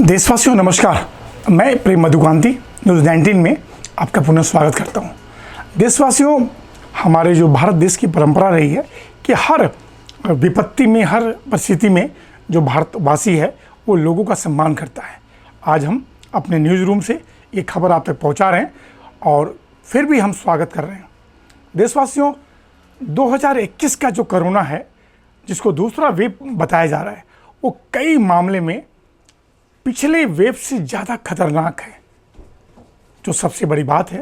देशवासियों नमस्कार। मैं प्रेम मधुकांति न्यूज़ 19 में आपका पुनः स्वागत करता हूं। देशवासियों, हमारे जो भारत देश की परंपरा रही है कि हर विपत्ति में, हर परिस्थिति में जो भारतवासी है वो लोगों का सम्मान करता है। आज हम अपने न्यूज़ रूम से ये खबर आप तक पहुंचा रहे हैं और फिर भी हम स्वागत कर रहे हैं। देशवासियों, 2021 का जो कोरोना है, जिसको दूसरा वेव बताया जा रहा है, वो कई मामले में पिछले वेव से ज़्यादा खतरनाक है। जो सबसे बड़ी बात है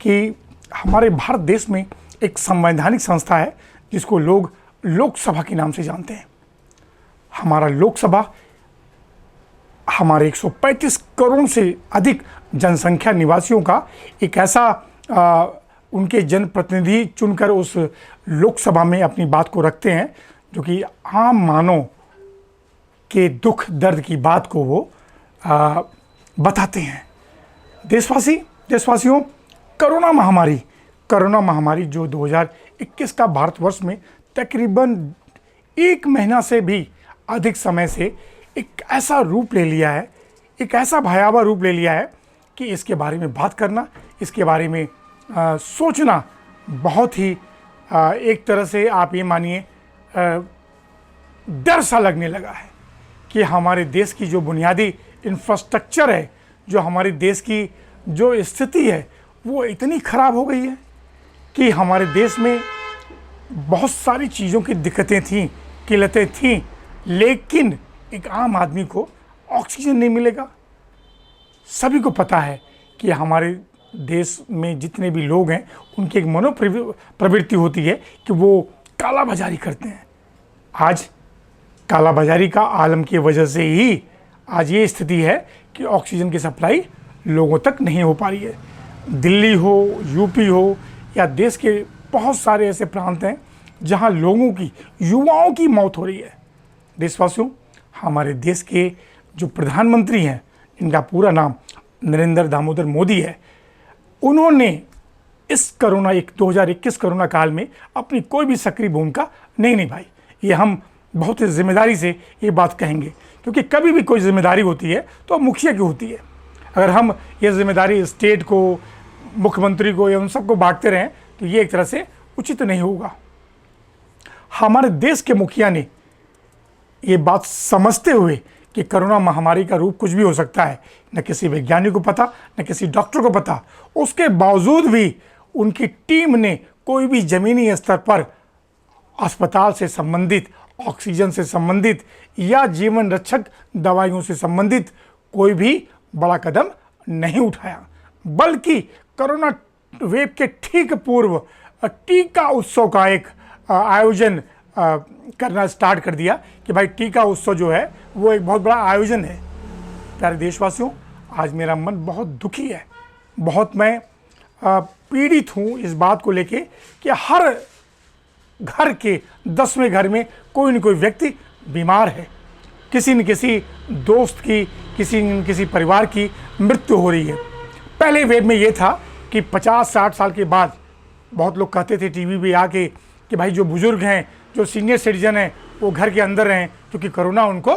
कि हमारे भारत देश में एक संवैधानिक संस्था है जिसको लोग लोकसभा के नाम से जानते हैं। हमारा लोकसभा हमारे 135 करोड़ से अधिक जनसंख्या निवासियों का एक ऐसा उनके जनप्रतिनिधि चुनकर उस लोकसभा में अपनी बात को रखते हैं, जो कि आम मानव के दुख दर्द की बात को वो बताते हैं। देशवासियों, कोरोना महामारी जो 2021 का भारतवर्ष में तकरीबन 1 महीना से भी अधिक समय से एक ऐसा रूप ले लिया है, एक ऐसा भयावह रूप ले लिया है कि इसके बारे में बात करना, इसके बारे में सोचना बहुत ही एक तरह से आप ये मानिए डर सा लगने लगा है कि हमारे देश की जो बुनियादी इंफ्रास्ट्रक्चर है, जो हमारे देश की जो स्थिति है, वो इतनी ख़राब हो गई है कि हमारे देश में बहुत सारी चीज़ों की दिक्कतें थीं, किल्लतें थीं, लेकिन एक आम आदमी को ऑक्सीजन नहीं मिलेगा। सभी को पता है कि हमारे देश में जितने भी लोग हैं उनकी एक मनोप्रवृत्ति होती है कि वो काला बाजारी करते हैं। आज काला बाजारी का आलम की वजह से ही आज ये स्थिति है कि ऑक्सीजन की सप्लाई लोगों तक नहीं हो पा रही है। दिल्ली हो, यूपी हो या देश के बहुत सारे ऐसे प्रांत हैं जहां लोगों की, युवाओं की मौत हो रही है। देशवासियों, हमारे देश के जो प्रधानमंत्री हैं, इनका पूरा नाम नरेंद्र दामोदर मोदी है, उन्होंने इस 2021 कोरोना काल में अपनी कोई भी सक्रिय भूमिका नहीं निभाई। ये हम बहुत ही जिम्मेदारी से ये बात कहेंगे, क्योंकि कभी भी कोई जिम्मेदारी होती है तो मुखिया की होती है। अगर हम ये जिम्मेदारी स्टेट को, मुख्यमंत्री को या उन सबको बांटते रहें तो ये एक तरह से उचित नहीं होगा। हमारे देश के मुखिया ने ये बात समझते हुए कि कोरोना महामारी का रूप कुछ भी हो सकता है, न किसी वैज्ञानिक को पता, न किसी डॉक्टर को पता, उसके बावजूद भी उनकी टीम ने कोई भी ज़मीनी स्तर पर अस्पताल से संबंधित, ऑक्सीजन से संबंधित या जीवन रक्षक दवाइयों से संबंधित कोई भी बड़ा कदम नहीं उठाया, बल्कि कोरोना वेव के ठीक पूर्व टीका उत्सव का एक आयोजन करना स्टार्ट कर दिया कि भाई टीका उत्सव जो है वो एक बहुत बड़ा आयोजन है। प्यारे देशवासियों, आज मेरा मन बहुत दुखी है, बहुत मैं पीड़ित हूँ इस बात को लेके कि हर घर के 10वें घर में कोई न कोई व्यक्ति बीमार है। किसी न किसी दोस्त की, किसी न किसी परिवार की मृत्यु हो रही है। पहले वेव में ये था कि 50-60 साल के बाद बहुत लोग कहते थे टीवी पे आके कि भाई जो बुज़ुर्ग हैं, जो सीनियर सिटीजन हैं, वो घर के अंदर रहें क्योंकि कोरोना उनको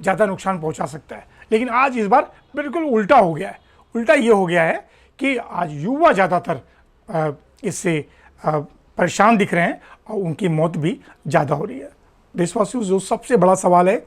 ज़्यादा नुकसान पहुंचा सकता है। लेकिन आज इस बार बिल्कुल उल्टा हो गया है। उल्टा ये हो गया है कि आज युवा ज़्यादातर इससे परेशान दिख रहे हैं और उनकी मौत भी ज़्यादा हो रही है। देशवासियों, जो सबसे बड़ा सवाल है,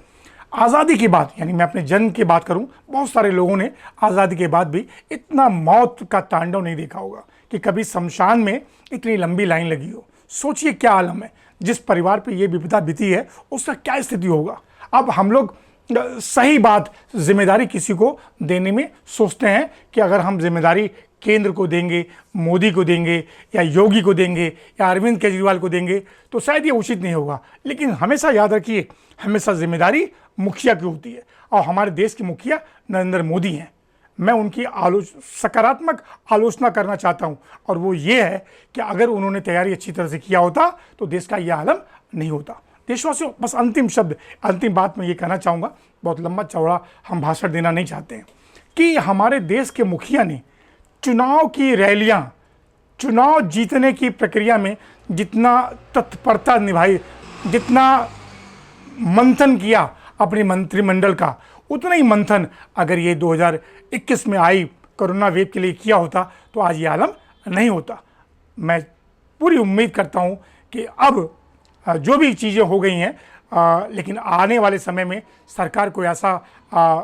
आज़ादी के बाद, यानी मैं अपने जन्म की बात करूं, बहुत सारे लोगों ने आज़ादी के बाद भी इतना मौत का तांडव नहीं देखा होगा कि कभी शमशान में इतनी लंबी लाइन लगी हो। सोचिए क्या आलम है, जिस परिवार पे ये विपदा बीती है उसका क्या स्थिति होगा। अब हम लोग सही बात, जिम्मेदारी किसी को देने में सोचते हैं कि अगर हम जिम्मेदारी केंद्र को देंगे, मोदी को देंगे या योगी को देंगे या अरविंद केजरीवाल को देंगे तो शायद ये उचित नहीं होगा। लेकिन हमेशा याद रखिए, हमेशा जिम्मेदारी मुखिया की होती है और हमारे देश के मुखिया नरेंद्र मोदी हैं। मैं उनकी सकारात्मक आलोचना करना चाहता हूं, और वो ये है कि अगर उन्होंने तैयारी अच्छी तरह से किया होता तो देश का यह आलम नहीं होता। देशवासियों, बस अंतिम बात मैं ये कहना चाहूँगा, बहुत लंबा चौड़ा हम भाषण देना नहीं चाहते हैं, कि हमारे देश के मुखिया ने चुनाव की रैलियां, चुनाव जीतने की प्रक्रिया में जितना तत्परता निभाई, जितना मंथन किया अपने मंत्रिमंडल का, उतना ही मंथन अगर ये 2021 में आई कोरोना वेव के लिए किया होता तो आज ये आलम नहीं होता। मैं पूरी उम्मीद करता हूँ कि अब जो भी चीज़ें हो गई हैं, लेकिन आने वाले समय में सरकार को ऐसा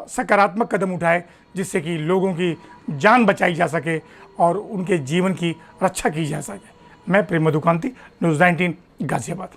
सकारात्मक कदम उठाए जिससे कि लोगों की जान बचाई जा सके और उनके जीवन की रक्षा की जा सके। मैं प्रेम मधुकांति, न्यूज़ 19 गाजियाबाद।